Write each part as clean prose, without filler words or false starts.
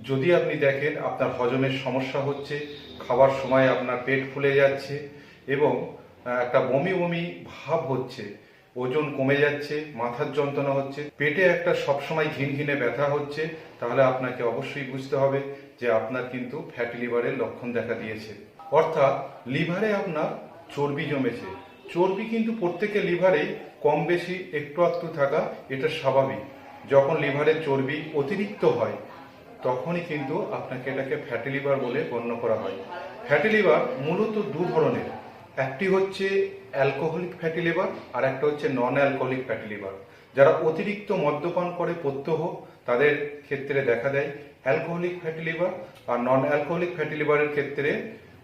যদি আপনি দেখেন আপনার হজমের সমস্যা হচ্ছে, খাবার সময় আপনার পেট ফুলে যাচ্ছে এবং একটা বমি বমি ভাব হচ্ছে, ওজন কমে যাচ্ছে, মাথার যন্ত্রণা হচ্ছে, পেটে একটা সবসময় ঘিনঘিনে ব্যথা হচ্ছে, তাহলে আপনাকে অবশ্যই বুঝতে হবে যে আপনার কিন্তু ফ্যাটি লিভারের লক্ষণ দেখা দিয়েছে। অর্থাৎ লিভারে আপনার চর্বি জমেছে। চর্বি কিন্তু প্রত্যেকের লিভারেই কম বেশি একটু আধটু থাকা এটা স্বাভাবিক। যখন লিভারের চর্বি অতিরিক্ত হয় তখনই কিন্তু আপনাকে এটাকে ফ্যাটি লিভার বলে গণ্য করা হয়। ফ্যাটি লিভার মূলত দু ধরনের, একটি হচ্ছে অ্যালকোহলিক ফ্যাটি লিভার আর একটা হচ্ছে নন অ্যালকোহলিক ফ্যাটি লিভার। যারা অতিরিক্ত মদ্যপান করে প্রত্যহ তাদের ক্ষেত্রে দেখা দেয় অ্যালকোহলিক ফ্যাটি লিভার, আর নন অ্যালকোহলিক ফ্যাটি লিভারের ক্ষেত্রে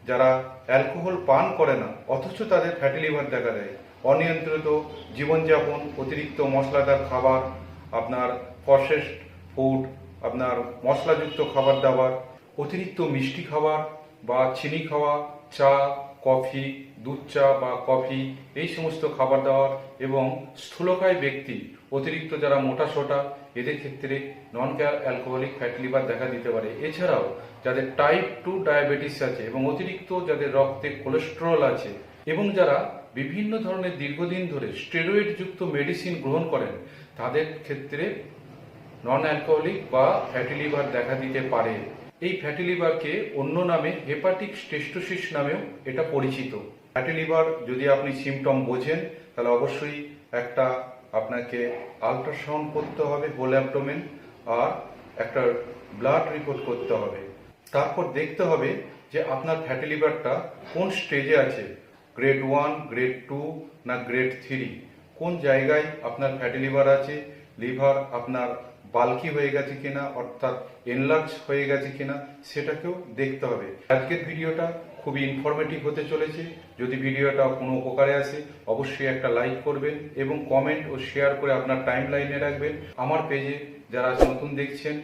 যারা অ্যালকোহল পান করে না অথচ তাদের ফ্যাটি লিভার দেখা দেয়। অনিয়ন্ত্রিত জীবনযাপন, অতিরিক্ত মশলাদার খাবার, আপনার প্রসেসড ফুড, আপনার মশলাযুক্ত খাবার দাবার, অতিরিক্ত মিষ্টি খাবার বা চিনি খাওয়া, চা, কফি, দুধ চা বা কফি, এই সমস্ত খাবার দাবার এবং স্থূলকায় ব্যক্তি, অতিরিক্ত যারা মোটাসোটা, এদের ক্ষেত্রে নন অ্যালকোহলিক ফ্যাটি লিভার দেখা দিতে পারে। এছাড়াও যাদের টাইপ 2 ডায়াবেটিস আছে এবং অতিরিক্ত যাদের রক্তে কোলেস্টেরল আছে এবং যারা বিভিন্ন ধরনের দীর্ঘদিন ধরে স্টেরয়েড যুক্ত মেডিসিন গ্রহণ করেন তাদের ক্ষেত্রে নন অ্যালকোহলিক বা ফ্যাটি লিভার দেখা দিতে পারে। এই ফ্যাটি লিভারকে অন্য নামে হেপাটিক স্টেটোসিস নামেও এটা পরিচিত। ফ্যাটি লিভার যদি আপনি সিমটম বোঝেন তাহলে অবশ্যই একটা আপনাকে আল্ট্রাসাউন্ড করতে হবে হোল অ্যাবডোমেন, আর একটা ব্লাড রিপোর্ট করতে হবে। তারপর দেখতে হবে যে আপনার ফ্যাটি লিভারটা কোন স্টেজে আছে, গ্রেড 1, গ্রেড 2 না গ্রেড 3, কোন জায়গায় আপনার ফ্যাটি লিভার আছে, লিভার আপনার বাল্কি হয়ে গেছে কিনা অর্থাৎ এনলার্জ হয়ে গেছে কিনা সেটাকেও দেখতে হবে। আজকের ভিডিওটা খুবই ইনফরমেটিভ হতে চলেছে। যদি ভিডিওটা কোনো উপকারে আসে অবশ্যই একটা লাইক করবেন এবং কমেন্ট ও শেয়ার করে আপনার টাইম লাইনে রাখবেন। আমার পেজে যারা নতুন দেখছেন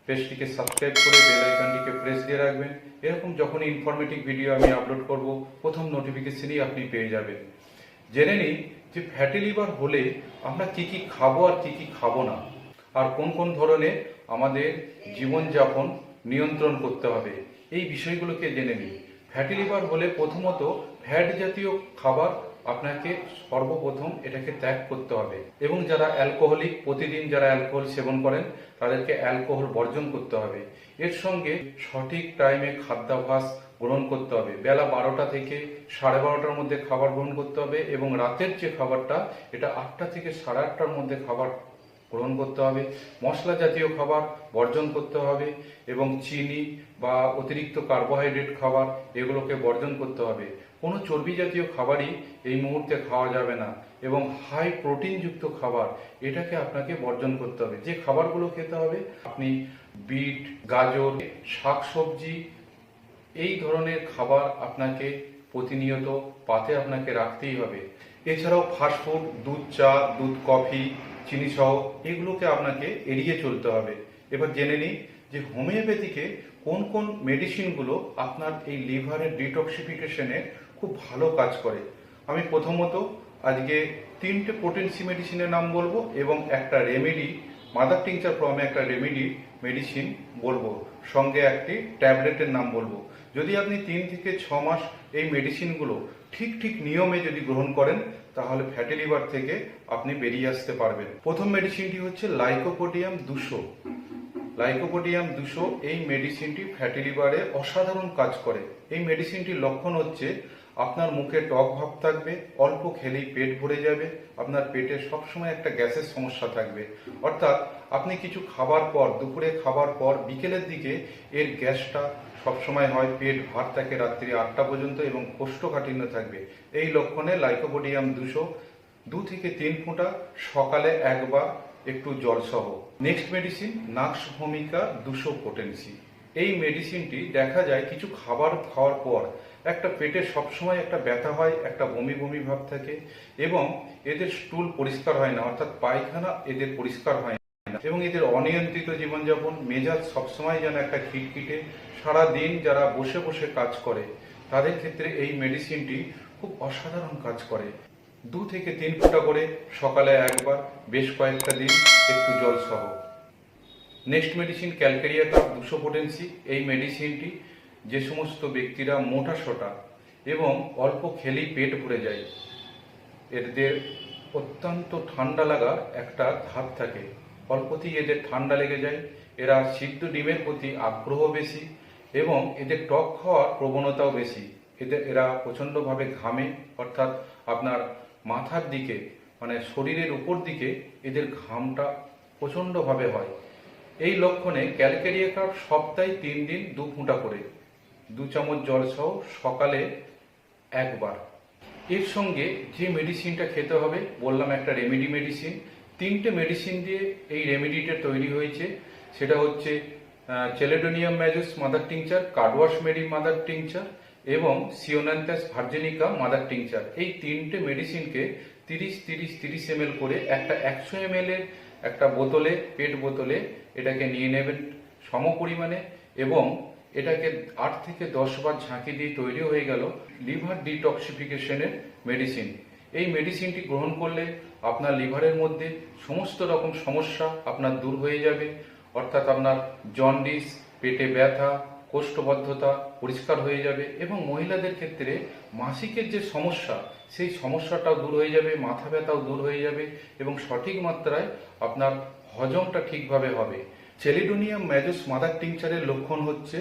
পেজটিকে সাবস্ক্রাইব করে বেল আইকনটিকে প্রেস দিয়ে রাখবেন। এরকম যখনই ইনফরমেটিভ ভিডিও আমি আপলোড করব প্রথম নোটিফিকেশনই আপনি পেয়ে যাবেন। জেনে নিই যে ফ্যাটি লিভার হলে আমরা কি কি খাবো আর কি কি খাবো না, আর কোন কোন ধরনের আমাদের জীবনযাপন নিয়ন্ত্রণ করতে হবে, এই বিষয়গুলোকে জেনে নিই। ফ্যাটি লিভার হলে প্রথমত ফ্যাট জাতীয় খাবার আপনাকে সর্বপ্রথম এটাকে ত্যাগ করতে হবে এবং যারা অ্যালকোহলিক, প্রতিদিন যারা অ্যালকোহল সেবন করেন তাদেরকে অ্যালকোহল বর্জন করতে হবে। এর সঙ্গে সঠিক টাইমে খাদ্যাভ্যাস গ্রহণ করতে হবে। বেলা 12টা থেকে 12:30টার মধ্যে খাবার গ্রহণ করতে হবে এবং রাতের যে খাবারটা এটা 8টা থেকে 8:30টার মধ্যে খাবার গ্রহণ করতে হবে। মশলা জাতীয় খাবার বর্জন করতে হবে এবং চিনি বা অতিরিক্ত কার্বোহাইড্রেট খাবার এগুলোকে বর্জন করতে হবে। কোনো চর্বি জাতীয় খাবারই এই মুহূর্তে খাওয়া যাবে না এবং হাই প্রোটিনযুক্ত খাবার এটাকে আপনাকে বর্জন করতে হবে। যে খাবারগুলো খেতে হবে আপনি বিট, গাজর, শাকসবজি, এই ধরনের খাবার আপনাকে প্রতিনিয়ত পাতে আপনাকে রাখতেই হবে। এছাড়াও ফাস্টফুড, দুধ চা, দুধ কফি, চিনি সহ এগুলোকে আপনাকে এড়িয়ে চলতে হবে। এবার জেনে নিই যে হোমিওপ্যাথিকে কোন কোন মেডিসিনগুলো আপনার এই লিভারের ডিটক্সিফিকেশনে খুব ভালো কাজ করে। আমি প্রথমত আজকে 3টে পোটেন্সি মেডিসিনের নাম বলবো এবং একটা রেমেডি, মাদার টিংচার ফর্মে একটা রেমেডি মেডিসিন বলবো, সঙ্গে একটি ট্যাবলেটের নাম বলবো। যদি আপনি 3 থেকে 6 মাস এই মেডিসিনগুলো ঠিক ঠিক নিয়মে যদি গ্রহণ করেন তাহলে ফ্যাটি লিভার থেকে আপনি বেরিয়ে আসতে পারবেন। প্রথম মেডিসিনটি হচ্ছে লাইকোপোডিয়াম 200। লাইকোপোডিয়াম 200 এই মেডিসিনটি ফ্যাটি লিভারে অসাধারণ কাজ করে। এই মেডিসিনটির লক্ষণ হচ্ছে আপনার মুখে টক ভাব থাকবে, অল্প খেলেই পেট ভরে যাবে, আপনার পেটে সবসময় একটা গ্যাসের সমস্যা থাকবে। অর্থাৎ আপনি কিছু খাবার পর, দুপুরে খাবার পর বিকেলের দিকে এর গ্যাসটা সবসময় হয়, পেট ভার থাকে রাত্রি 8টা পর্যন্ত এবং কোষ্ঠকাঠিন্য থাকবে। এই লক্ষণে লাইকোপোডিয়াম 200 2 থেকে 3 ফোঁটা সকালে একবার একটু জলসহ। নেক্সট মেডিসিন নাক্স ভূমিকা 200 পোটেন্সি। এই মেডিসিনটি দেখা যায় কিছু খাবার খাওয়ার পর একটা পেটে সবসময় একটা ব্যথা হয়, একটা বমি বমি ভাব থাকে এবং এদের স্টুল পরিষ্কার হয় না, অর্থাৎ পায়খানা এদের পরিষ্কার হয় না এবং এদের অনিয়ন্ত্রিত জীবনযাপন, মেজাজ সবসময় যেন একটা খিটখিটে, সারাদিন যারা বসে বসে কাজ করে তাদের ক্ষেত্রে এই মেডিসিনটি খুব অসাধারণ কাজ করে। 2 থেকে 3 ফোঁটা করে সকালে একবার, বেশ কয়েকটা দিন একটু জল সহ। Next medicine calcarea cup 200 potency. এই মেডিসিনটি যে সমস্ত ব্যক্তিরা মোটা সোটা এবং অল্প খেলেই পেট ভরে যায়, এদের অত্যন্ত ঠান্ডা লাগার একটা ধাপ থাকে, অল্পতেই এদের ঠান্ডা লেগে যায়, এরা সিদ্ধ ডিমের প্রতি আগ্রহ বেশি এবং এদের টক খাওয়ার প্রবণতাও বেশি। এরা প্রচণ্ডভাবে ঘামে, অর্থাৎ আপনার মাথার দিকে মানে শরীরের উপর দিকে এদের ঘামটা প্রচণ্ডভাবে হয়। এই লক্ষণে ক্যালকেরিয়া কাপ সপ্তাহে 3 দিন 2 ফোঁটা করে 2 চামচ জল সহ সকালে একবার। এর সঙ্গে যে মেডিসিনটা খেতে হবে বললাম একটা রেমেডি মেডিসিন, 3টে মেডিসিন দিয়ে এই রেমেডিটা তৈরি হয়েছে। সেটা হচ্ছে chelidonium majus mother tincture, carduus mari mother tincture এবং সিওনান্থাস ভার্জিনিকা মাদার টিংচার। এই 3টে মেডিসিনকে 30-30-30 ml করে একটা 100 ml এর একটা বোতলে, পেট বোতলে এটাকে নিয়ে নেবেন সম পরিমাণে এবং এটাকে 8 থেকে 10 বার ঝাঁকি দিয়ে তৈরি হয়ে গেল লিভার ডিটক্সিফিকেশনের মেডিসিন। এই মেডিসিনটি গ্রহণ করলে আপনার লিভারের মধ্যে সমস্ত রকম সমস্যা আপনার দূর হয়ে যাবে, অর্থাৎ আপনার জন্ডিস, পেটে ব্যথা, কোষ্ঠবদ্ধতা পরিষ্কার হয়ে যাবে এবং মহিলাদের ক্ষেত্রে মাসিকের যে সমস্যা সেই সমস্যাটাও দূর হয়ে যাবে, মাথা ব্যথাও দূর হয়ে যাবে এবং সঠিক মাত্রায় আপনার হজমটা ঠিকভাবে হবে। চেলিডোনিয়াম ম্যাজুস মাদার টিংচারের লক্ষণ হচ্ছে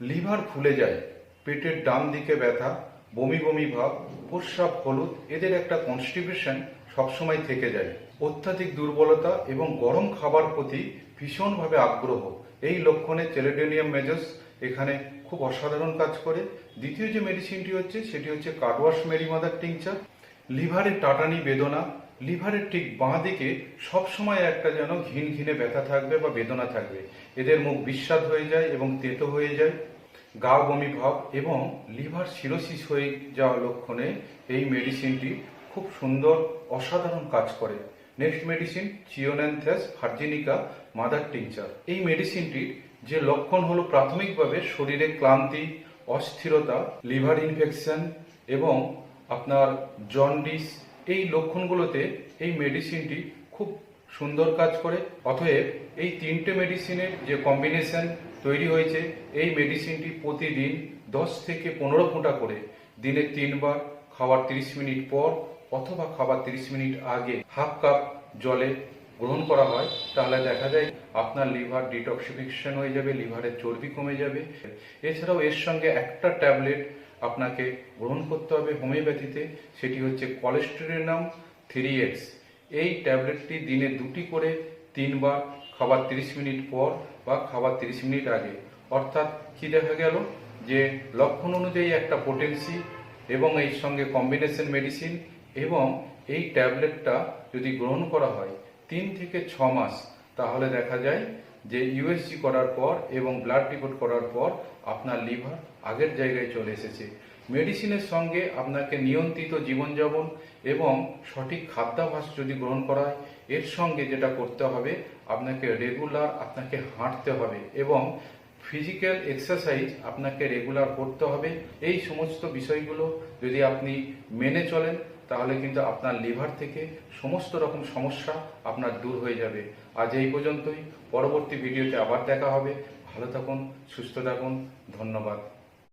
লিভার ফুলে যায়, পেটের ডান দিকে ব্যথা, বমি বমি ভাব, প্রস্রাব হলুদ, এদের একটা কনস্টিপেশন সবসময় থেকে যায়, অত্যাধিক দুর্বলতা এবং গরম খাবার প্রতি ভীষণভাবে আগ্রহ। এই লক্ষণে চেলিডোনিয়াম ম্যাজুস এখানে খুব অসাধারণ কাজ করে। দ্বিতীয় যে মেডিসিনটি হচ্ছে সেটি হচ্ছে কার্ডওয়াশ মেরি মাদার টিংচার। লিভারের টাটানি বেদনা, লিভারের ঠিক বাঁ দিকে সবসময় একটা যেন ঘিন ঘিনে ব্যথা থাকবে বা বেদনা থাকবে, এদের মুখ বিস্বাদ হয়ে যায় এবং তেতো হয়ে যায়, গা বমি ভাব এবং লিভার সিরোসিস হয়ে যাওয়া লক্ষণে এই মেডিসিনটি খুব সুন্দর অসাধারণ কাজ করে। Next medicine chionanthus virginica mother tincture. এই মেডিসিনটির যে লক্ষণ হলো প্রাথমিকভাবে শরীরে ক্লান্তি, অস্থিরতা, লিভার ইনফেকশন এবং আপনার জন্ডিস, এই লক্ষণগুলোতে এই মেডিসিনটি খুব সুন্দর কাজ করে। অতএব এই 3টে মেডিসিনের যে কম্বিনেশন তৈরি হয়েছে, এই মেডিসিনটি প্রতিদিন 10 থেকে 15 ফোঁটা করে দিনে 3 বার খাওয়ার 30 মিনিট পর অথবা খাবার 30 মিনিট আগে হাফ কাপ জলে গ্রহণ করা হয়, তাহলে দেখা যায় আপনার লিভার ডিটক্সিফিকেশন হয়ে যাবে, লিভারের চর্বি কমে যাবে। এছাড়াও এর সঙ্গে একটা ট্যাবলেট আপনাকে গ্রহণ করতে হবে হোমিওপ্যাথিতে, সেটি হচ্ছে কোলেস্টেরিনাম 3x। এই ট্যাবলেটটি দিনে 2টি করে 3 বার খাবার 30 মিনিট পর বা খাবার 30 মিনিট আগে। অর্থাৎ কি দেখা গেল যে লক্ষণ অনুযায়ী একটা পোটেন্সি এবং এর সঙ্গে কম্বিনেশন মেডিসিন এবং এই ট্যাবলেটটা যদি গ্রহণ করা হয় 3 থেকে 6 মাস, তাহলে দেখা যায় যে ইউএসজি করার পর এবং ব্লাড রিপোর্ট করার পর আপনার লিভার আগের জায়গায় চলে এসেছে। মেডিসিনের সঙ্গে আপনাকে নিয়ন্ত্রিত জীবনযাপন এবং সঠিক খাদ্যাভ্যাস যদি গ্রহণ করা হয়, এর সঙ্গে যেটা করতে হবে আপনাকে রেগুলার আপনাকে হাঁটতে হবে এবং ফিজিক্যাল এক্সারসাইজ আপনাকে রেগুলার করতে হবে। এই সমস্ত বিষয়গুলো যদি আপনি মেনে চলেন তাহলে কিন্তু আপনার লিভার থেকে সমস্ত রকম সমস্যা আপনার দূর হয়ে যাবে। আজ এই পর্যন্তই, পরবর্তী ভিডিওতে আবার দেখা হবে। ভালো থাকুন, সুস্থ থাকুন, ধন্যবাদ।